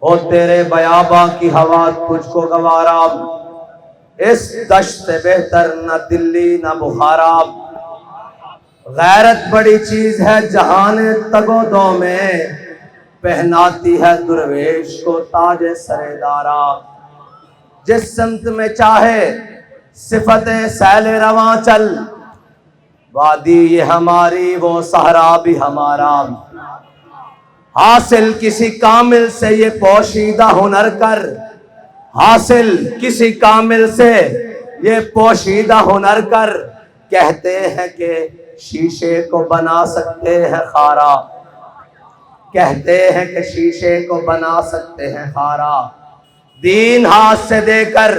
ہو تیرے بیاباں کی ہوا تجھ کو گوارا، اس دشت سے بہتر نہ دلی نہ بخارا۔ غیرت بڑی چیز ہے جہان تگ و دو میں، پہناتی ہے درویش کو تاج سر دارا۔ جس سمت میں چاہے صفت سیل رواں چل، وادی یہ ہماری وہ صحرا بھی ہمارا۔ حاصل کسی کامل سے یہ پوشیدہ ہنر کر، حاصل کسی کامل سے یہ پوشیدہ ہنر کر، کہتے ہیں کہ شیشے کو بنا سکتے ہیں خارا، کہتے ہیں کہ شیشے کو بنا سکتے ہیں خارا۔ دین ہاتھ سے دے کر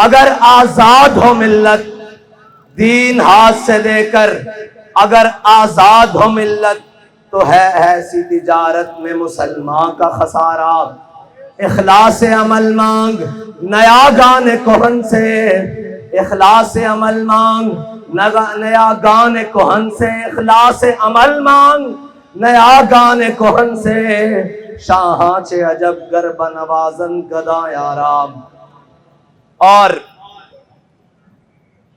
اگر آزاد ہو ملت، دین ہاتھ سے دے کر اگر آزاد ہو ملت، تو ہے ایسی تجارت میں مسلمان کا خسارہ۔ اخلاص عمل مانگ نیا گان کہن سے، اخلاص عمل مانگ نیا گان کہن سے، اخلاص عمل مانگ نیا گان کہن سے، شاہاں چے عجب گر بنوازن گدا یارام۔ اور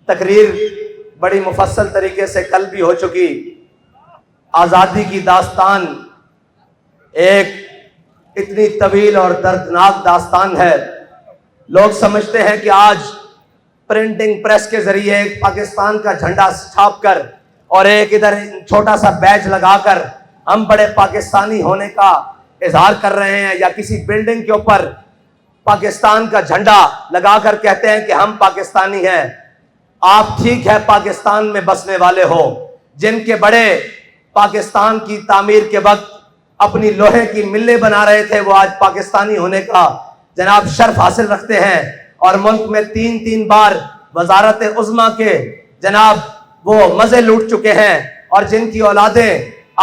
تقریر بڑی مفصل طریقے سے کل بھی ہو چکی۔ آزادی کی داستان ایک اتنی طویل اور دردناک داستان ہے۔ لوگ سمجھتے ہیں کہ آج پرنٹنگ پریس کے ذریعے ایک پاکستان کا جھنڈا چھاپ کر اور ایک ادھر چھوٹا سا بیج لگا کر ہم بڑے پاکستانی ہونے کا اظہار کر رہے ہیں، یا کسی بلڈنگ کے اوپر پاکستان کا جھنڈا لگا کر کہتے ہیں کہ ہم پاکستانی ہیں۔ آپ ٹھیک ہے پاکستان میں بسنے والے ہو، جن کے بڑے پاکستان کی تعمیر کے وقت اپنی لوہے کی ملیں بنا رہے تھے، وہ آج پاکستانی ہونے کا جناب شرف حاصل رکھتے ہیں، اور ملک میں تین بار وزارت عظمیٰ کے جناب وہ مزے لوٹ چکے ہیں، اور جن کی اولادیں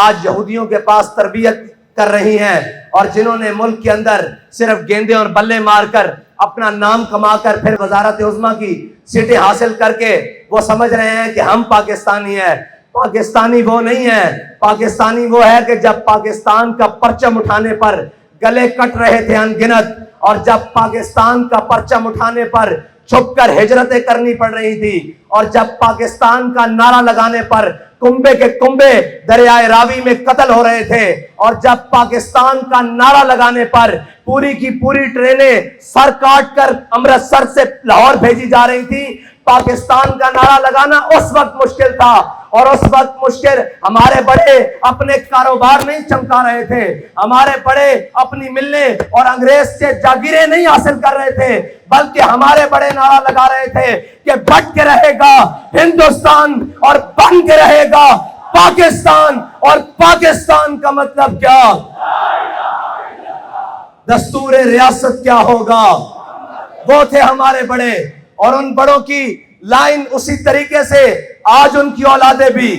آج یہودیوں کے پاس تربیت کر رہی ہیں، اور جنہوں نے ملک کے اندر صرف گیندے اور بلے مار کر اپنا نام کما کر پھر وزارت عظمیٰ کی سیٹیں حاصل کر کے وہ سمجھ رہے ہیں کہ ہم پاکستانی ہیں۔ پاکستانی وہ نہیں ہے، پاکستانی وہ ہے کہ جب پاکستان کا پرچم اٹھانے پر گلے کٹ رہے تھے ان گنت، اور جب پاکستان کا پرچم اٹھانے پر چھپ کر ہجرتیں کرنی پڑ رہی تھی، اور جب پاکستان کا نعرہ لگانے پر کنبے کے کنبے دریائے راوی میں قتل ہو رہے تھے، اور جب پاکستان کا نعرہ لگانے پر پوری کی پوری ٹرینیں سر کاٹ کر امرتسر سے لاہور بھیجی جا رہی تھی۔ پاکستان کا نعرہ لگانا اس وقت مشکل تھا، اور اس وقت مشکل ہمارے بڑے اپنے کاروبار نہیں چمکا رہے تھے، ہمارے بڑے اپنی ملیں اور انگریز سے جاگیریں نہیں حاصل کر رہے تھے، بلکہ ہمارے بڑے نعرہ لگا رہے تھے کہ بٹ کے رہے گا ہندوستان اور بن کے رہے گا پاکستان، اور پاکستان کا مطلب کیا؟ دستور ریاست کیا ہوگا؟ وہ تھے ہمارے بڑے، اور ان بڑوں کی لائن اسی طریقے سے آج ان کی اولادیں بھی،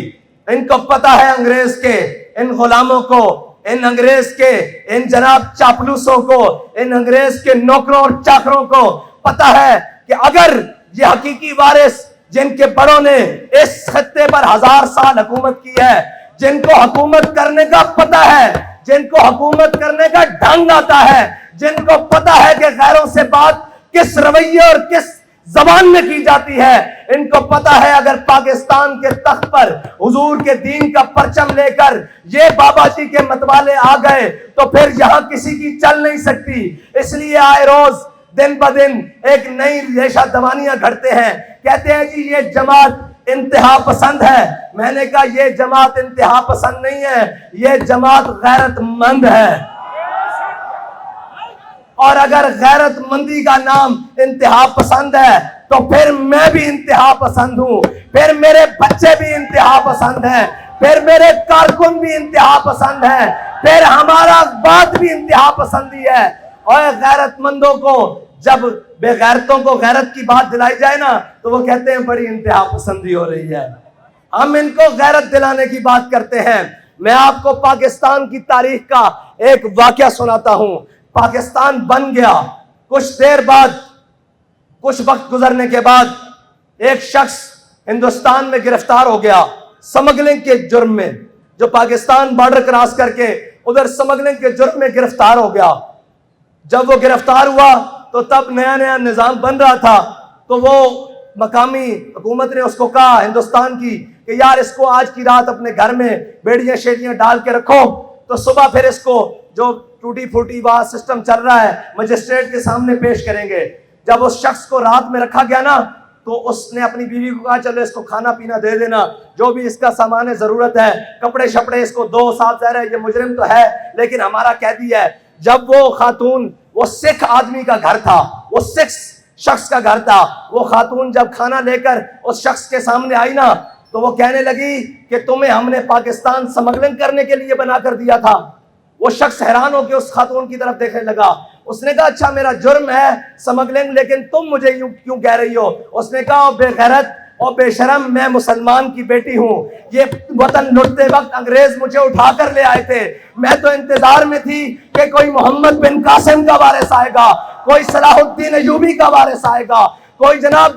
ان کو پتا ہے انگریز کے ان غلاموں کو، ان انگریز کے ان جناب چاپلوسوں کو، ان انگریز کے نوکروں اور چاکروں کو پتا ہے کہ اگر یہ حقیقی وارث جن کے بڑوں نے اس خطے پر 1000 سال حکومت کی ہے، جن کو حکومت کرنے کا پتا ہے، جن کو حکومت کرنے کا ڈھنگ آتا ہے، جن کو پتا ہے کہ غیروں سے بات کس رویے اور کس زبان میں کی جاتی ہے، ان کو پتا ہے اگر پاکستان کے تخت پر حضور کے دین کا پرچم لے کر یہ بابا جی کے متوالے آ گئے تو پھر یہاں کسی کی چل نہیں سکتی۔ اس لیے آئے روز دن بدن ایک نئی ریشہ دوانیاں گھڑتے ہیں، کہتے ہیں جی یہ جماعت انتہا پسند ہے۔ میں نے کہا یہ جماعت انتہا پسند نہیں ہے، یہ جماعت غیرت مند ہے، اور اگر غیرت مندی کا نام انتہا پسند ہے تو پھر میں بھی انتہا پسند ہوں، پھر میرے بچے بھی انتہا پسند ہیں، پھر میرے کارکن بھی انتہا پسند ہیں، پھر ہمارا بات بھی انتہا پسندی ہے۔ اور غیرت مندوں کو جب بے غیرتوں کو غیرت کی بات دلائی جائے نا تو وہ کہتے ہیں بڑی انتہا پسندی ہو رہی ہے۔ ہم ان کو غیرت دلانے کی بات کرتے ہیں۔ میں آپ کو پاکستان کی تاریخ کا ایک واقعہ سناتا ہوں۔ پاکستان بن گیا، کچھ دیر بعد، کچھ وقت گزرنے کے بعد ایک شخص ہندوستان میں گرفتار ہو گیا سمگلنگ کے جرم میں، جو پاکستان بارڈر کراس کر کے ادھر سمگلنگ کے جرم میں گرفتار ہو گیا۔ جب وہ گرفتار ہوا تو تب نیا نیا نظام بن رہا تھا، تو وہ مقامی حکومت نے اس کو کہا ہندوستان کی کہ یار اس کو آج کی رات اپنے گھر میں بیڑیاں شیڑیاں ڈال کے رکھو، تو صبح پھر اس کو جو ٹوٹی پھوٹی بات سسٹم چل رہا ہے مجسٹریٹ کے سامنے پیش کریں گے۔ جب اس شخص کو رات میں رکھا گیا نا تو اس نے اپنی بیوی کو کہا چلو اس کو کھانا پینا دے دینا، جو بھی اس کا سامان ضرورت ہے، کپڑے شپڑے اس کو دو، صاحب ظاہر ہے یہ مجرم تو ہے لیکن ہمارا قیدی ہے۔ جب وہ خاتون، وہ سکھ آدمی کا گھر تھا، وہ سکھ شخص کا گھر تھا، وہ خاتون جب کھانا لے کر اس شخص کے سامنے آئی نا تو وہ کہنے لگی کہ تمہیں ہم نے پاکستان سمگلنگ کرنے کے لیے بنا کر دیا تھا۔ وہ شخص حیران ہو کے اس خاتون کی طرف دیکھنے لگا۔ اس نے کہا اچھا میرا جرم ہے سمگلنگ، لیکن تم مجھے یوں کیوں کہہ رہی ہو؟ اس نے کہا بے غیرت اور بے شرم، میں مسلمان کی بیٹی ہوں، یہ وطن لٹتے وقت انگریز مجھے اٹھا کر لے آئے تھے، میں تو انتظار میں تھی کہ کوئی محمد بن قاسم کا وارث آئے گا، کوئی صلاح الدین ایوبی کا وارث آئے گا، کوئی جناب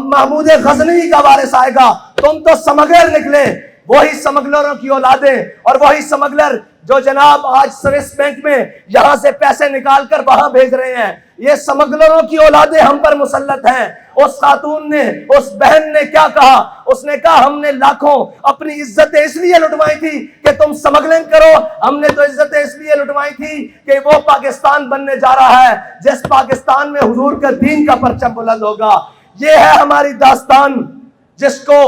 محمود غزنوی کا وارث آئے گا، تم تو سمگلر نکلے۔ وہی سمگلروں کی اولادیں اور وہی سمگلر جو جناب آج سوئس بینک میں یہاں سے پیسے نکال کر وہاں بھیج رہے ہیں، یہ سمگلروں کی اولادیں ہم پر مسلط ہیں۔ اس خاتون نے، اس بہن نے کیا کہا؟ اس نے کہا ہم نے لاکھوں اپنی عزتیں اس لیے لٹوائی تھی کہ تم سمگلنگ کرو، ہم نے تو عزتیں اس لیے لٹوائی تھی کہ وہ پاکستان بننے جا رہا ہے جس پاکستان میں حضور کا دین کا پرچم بلند ہوگا۔ یہ ہے ہماری داستان، جس کو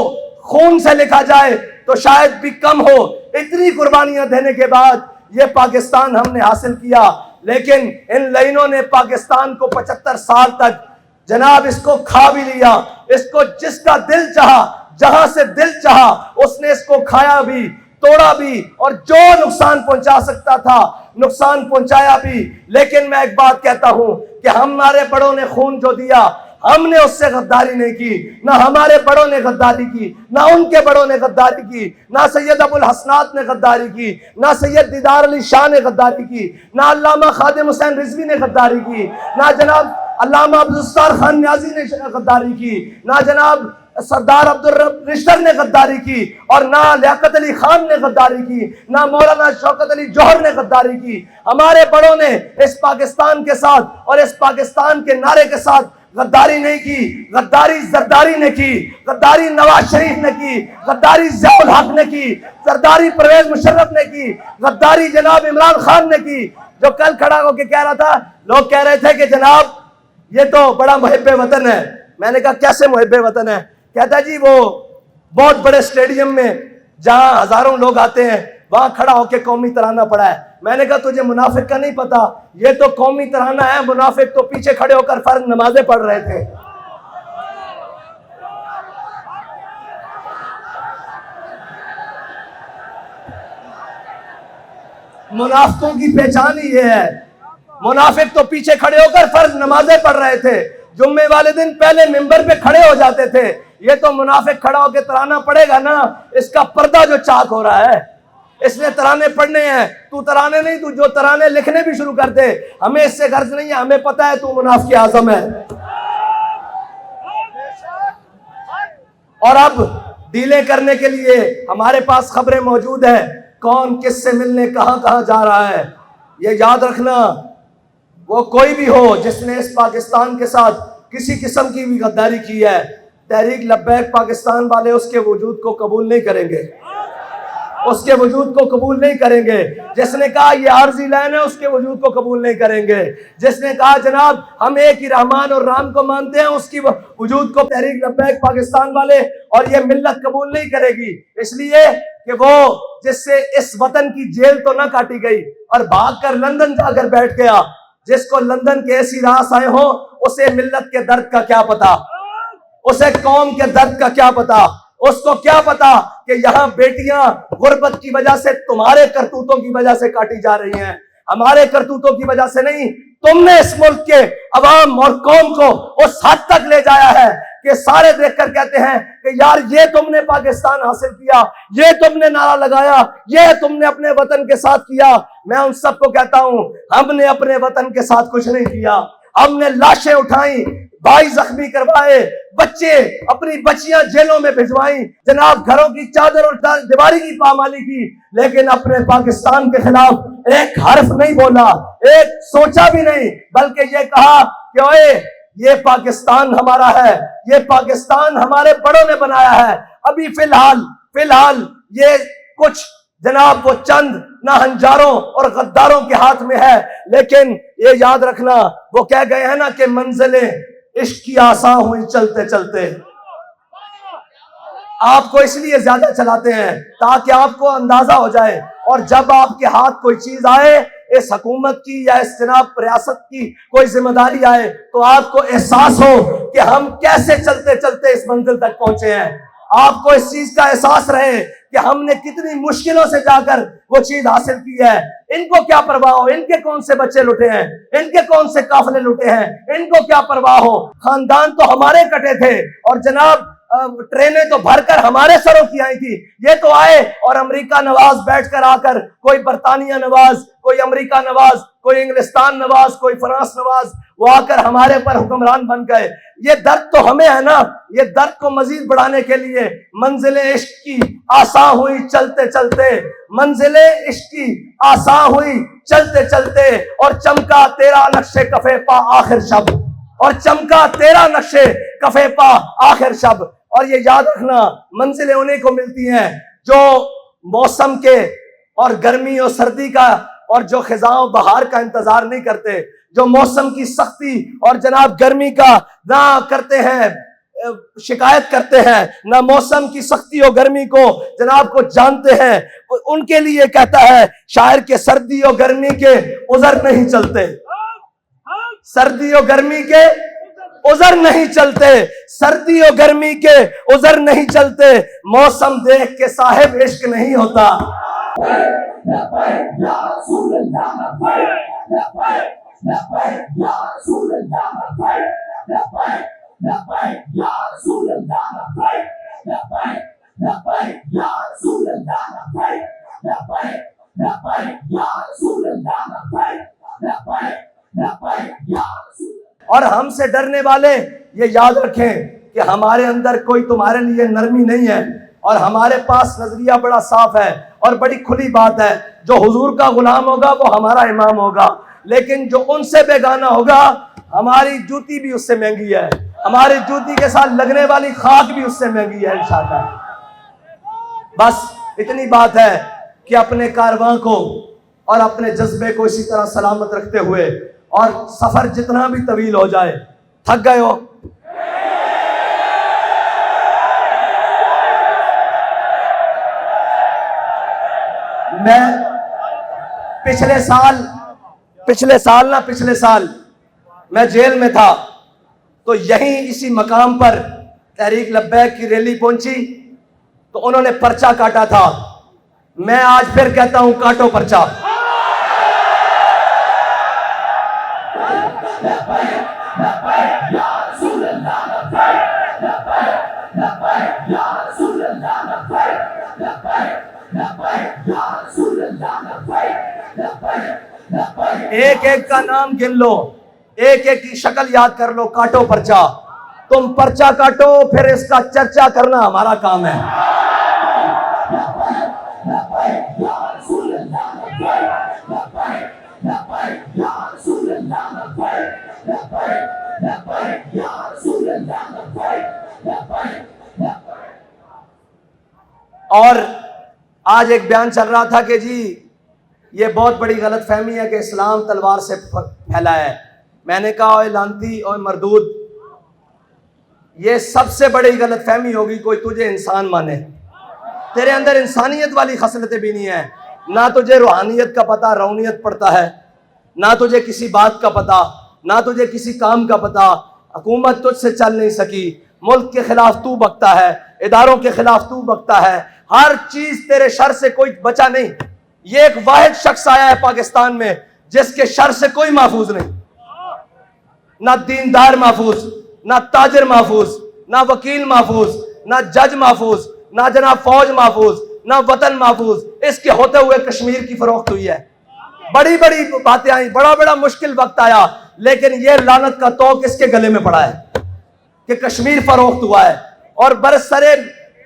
خون سے لکھا جائے تو شاید بھی کم ہو۔ اتنی قربانیاں دینے کے بعد یہ پاکستان ہم نے حاصل کیا، لیکن ان لائنوں نے پاکستان کو 75 سال تک جناب اس کو کھا بھی لیا۔ اس کو جس کا دل چاہا، جہاں سے دل چاہا، اس نے اس کو کھایا بھی، توڑا بھی، اور جو نقصان پہنچا سکتا تھا نقصان پہنچایا بھی۔ لیکن میں ایک بات کہتا ہوں کہ ہمارے بڑوں نے خون جو دیا، ہم نے اس سے غداری نہیں کی، نہ ہمارے بڑوں نے غداری کی، نہ ان کے بڑوں نے غداری کی، نہ سید ابو الحسنات نے غداری کی، نہ سید دیدار علی شاہ نے غداری کی، نہ علامہ خادم حسین رضوی نے غداری کی، نہ جناب علامہ عبدالستار خان نیازی نے غداری کی، نہ جناب سردار عبدالرب رشتر نے غداری کی، اور نہ لیاقت علی خان نے غداری کی، نہ مولانا شوکت علی جوہر نے غداری کی۔ ہمارے بڑوں نے اس پاکستان کے ساتھ اور اس پاکستان کے نعرے کے ساتھ غداری نہیں کی، غداری زرداری نے کی، غداری نواز شریف نے کی، غداری ضیاء الحق نے کی، غداری پرویز مشرف نے کی، غداری جناب عمران خان نے کی، جو کل کھڑا ہو کے کہہ رہا تھا، لوگ کہہ رہے تھے کہ جناب یہ تو بڑا محب وطن ہے۔ میں نے کہا کیسے محب وطن ہے؟ کہتا جی وہ بہت بڑے اسٹیڈیم میں جہاں ہزاروں لوگ آتے ہیں وہاں کھڑا ہو کے قومی ترانہ پڑھا ہے۔ میں نے کہا تجھے منافق کا نہیں پتا، یہ تو قومی ترانہ ہے، منافق تو پیچھے کھڑے ہو کر فرض نمازیں پڑھ رہے تھے۔ منافقوں کی پہچان ہی یہ ہے، منافق تو پیچھے کھڑے ہو کر فرض نمازیں پڑھ رہے تھے، جمعے والے دن پہلے ممبر پہ کھڑے ہو جاتے تھے۔ یہ تو منافق کھڑا ہو کے ترانہ پڑھے گا نا، اس کا پردہ جو چاک ہو رہا ہے، اس نے ترانے پڑھنے ہیں۔ تو ترانے نہیں، تو جو ترانے لکھنے بھی شروع کر دے، ہمیں اس سے غرض نہیں ہے، ہمیں پتہ ہے تو منافق اعظم ہے۔ اور اب ڈیلے کرنے کے لیے ہمارے پاس خبریں موجود ہیں، کون کس سے ملنے کہاں کہاں جا رہا ہے۔ یہ یاد رکھنا، وہ کوئی بھی ہو جس نے اس پاکستان کے ساتھ کسی قسم کی بھی غداری کی ہے، تحریک لبیک پاکستان والے اس کے وجود کو قبول نہیں کریں گے، اس کے وجود کو قبول نہیں کریں گے۔ جس نے کہا یہ عارضی لائن ہے، اس کے وجود کو قبول نہیں کریں گے۔ جس نے کہا جناب ہم ایک ہی رحمان اور رام کو مانتے ہیں، اس کی وجود کو تحریک لبیک پاکستان والے اور یہ ملت قبول نہیں کرے گی، اس لیے کہ وہ جس سے اس وطن کی جیل تو نہ کاٹی گئی اور بھاگ کر لندن جا کر بیٹھ گیا، جس کو لندن کے ایسی راس آئے ہوں، اسے ملت کے درد کا کیا پتا، اسے قوم کے درد کا کیا پتا، اس کو کیا پتا کہ یہاں بیٹیاں غربت کی وجہ سے تمہارے کرتوتوں کی وجہ سے کاٹی جا رہی ہیں، ہمارے کرتوتوں کی وجہ سے نہیں۔ تم نے اس ملک کے عوام اور قوم کو اس حد تک لے جایا ہے کہ سارے دیکھ کر کہتے ہیں کہ یار یہ تم نے پاکستان حاصل کیا، یہ تم نے نعرہ لگایا، یہ تم نے اپنے وطن کے ساتھ کیا۔ میں ان سب کو کہتا ہوں ہم نے اپنے وطن کے ساتھ کچھ نہیں کیا، ہم نے لاشیں اٹھائیں، بھائی زخمی کروائے، بچے اپنی بچیاں جیلوں میں بھجوائیں، جناب گھروں کی چادر اور دیواری کی پامالی کی، لیکن اپنے پاکستان کے خلاف ایک حرف نہیں بولا، ایک سوچا بھی نہیں، بلکہ یہ کہا کہ اوئے یہ پاکستان ہمارا ہے، یہ پاکستان ہمارے بڑوں نے بنایا ہے۔ ابھی فی الحال یہ کچھ جناب وہ چند ناہنجاروں اور غداروں کے ہاتھ میں ہے، لیکن یہ یاد رکھنا وہ کہہ گئے ہیں نا کہ منزلیں عشق کی آساں ہوئی چلتے چلتے۔ آپ کو اس لیے زیادہ چلاتے ہیں تاکہ آپ کو اندازہ ہو جائے، اور جب آپ کے ہاتھ کوئی چیز آئے، اس حکومت کی یا اس جناب ریاست کی کوئی ذمہ داری آئے، تو آپ کو احساس ہو کہ ہم کیسے چلتے چلتے اس منزل تک پہنچے ہیں۔ آپ کو اس چیز کا احساس رہے کہ ہم نے کتنی مشکلوں سے جا کر وہ چیز حاصل کی ہے۔ ان کو کیا پرواہ ہو ان کے کون سے بچے لٹے ہیں، ان کے کون سے قافلے لٹے ہیں، ان کو کیا پرواہ ہو۔ خاندان تو ہمارے کٹے تھے، اور جناب ٹرینیں تو بھر کر ہمارے سروں کی آئی تھی، یہ تو آئے اور امریکہ نواز بیٹھ کر آ کر، کوئی برطانیہ نواز، کوئی امریکہ نواز، کوئی انگلستان نواز، کوئی فرانس نواز، وہ آ کر ہمارے پر حکمران بن گئے۔ یہ درد تو ہمیں ہے نا، یہ درد کو مزید بڑھانے کے لیے منزلیں عشق کی آساں ہوئی چلتے چلتے، منزلیں عشق کی آساں ہوئی چلتے چلتے، اور چمکا تیرا نقش کفے پا آخر شب، اور چمکا تیرا نقش کفے پا آخر شب۔ اور یہ یاد رکھنا منزلیں انہیں کو ملتی ہیں جو موسم کے اور گرمی اور سردی کا اور جو خزاں و بہار کا انتظار نہیں کرتے، جو موسم کی سختی اور جناب گرمی کا نہ کرتے ہیں، شکایت کرتے ہیں، نہ موسم کی سختی اور گرمی کو جناب کو جانتے ہیں، ان کے لیے کہتا ہے شاعر کہ سردی اور گرمی کے عذر نہیں چلتے، سردی اور گرمی کے عذر نہیں چلتے، سردی اور گرمی کے عذر نہیں چلتے، موسم دیکھ کے صاحب عشق نہیں ہوتا۔ اور ہم سے ڈرنے والے یہ یاد رکھیں کہ ہمارے اندر کوئی تمہارے لیے نرمی نہیں ہے، اور ہمارے پاس نظریہ بڑا صاف ہے اور بڑی کھلی بات ہے، جو حضور کا غلام ہوگا وہ ہمارا امام ہوگا، لیکن جو ان سے بیگانہ ہوگا ہماری جوتی بھی اس سے مہنگی ہے، ہماری جوتی کے ساتھ لگنے والی خاک بھی اس سے مہنگی ہے انشاءاللہ۔ بس اتنی بات ہے کہ اپنے کارواں کو اور اپنے جذبے کو اسی طرح سلامت رکھتے ہوئے، اور سفر جتنا بھی طویل ہو جائے، تھک گئے ہو، میں پچھلے سال میں جیل میں تھا، تو یہیں اسی مقام پر تحریک لبیک کی ریلی پہنچی، تو انہوں نے پرچہ کاٹا تھا، میں آج پھر کہتا ہوں کاٹو پرچہ۔ ایک ایک کا نام گن لو، ایک ایک کی شکل یاد کر لو، کاٹو پرچہ، تم پرچہ کاٹو، پھر اس کا چرچا کرنا ہمارا کام ہے۔ اور آج ایک بیان چل رہا تھا کہ جی یہ بہت بڑی غلط فہمی ہے کہ اسلام تلوار سے پھیلا ہے۔ میں نے کہا اوے لانتی اوے مردود، یہ سب سے بڑی غلط فہمی ہوگی کوئی تجھے انسان مانے، تیرے اندر انسانیت والی خصلتیں بھی نہیں ہیں، نہ تجھے روحانیت کا پتہ، رونیت پڑتا ہے، نہ تجھے کسی بات کا پتہ، نہ تجھے کسی کام کا پتہ، حکومت تجھ سے چل نہیں سکی، ملک کے خلاف تو بکتا ہے، اداروں کے خلاف تو بکتا ہے، ہر چیز تیرے شر سے کوئی بچا نہیں۔ یہ ایک واحد شخص آیا ہے پاکستان میں جس کے شر سے کوئی محفوظ نہیں، نہ دیندار محفوظ، نہ تاجر محفوظ، نہ وکیل محفوظ، نہ جج محفوظ، نہ جناب فوج محفوظ، نہ وطن محفوظ۔ اس کے ہوتے ہوئے کشمیر کی فروخت ہوئی ہے، بڑی بڑی باتیں آئیں، بڑا بڑا مشکل وقت آیا، لیکن یہ لعنت کا توق اس کے گلے میں پڑا ہے کہ کشمیر فروخت ہوا ہے، اور برسرے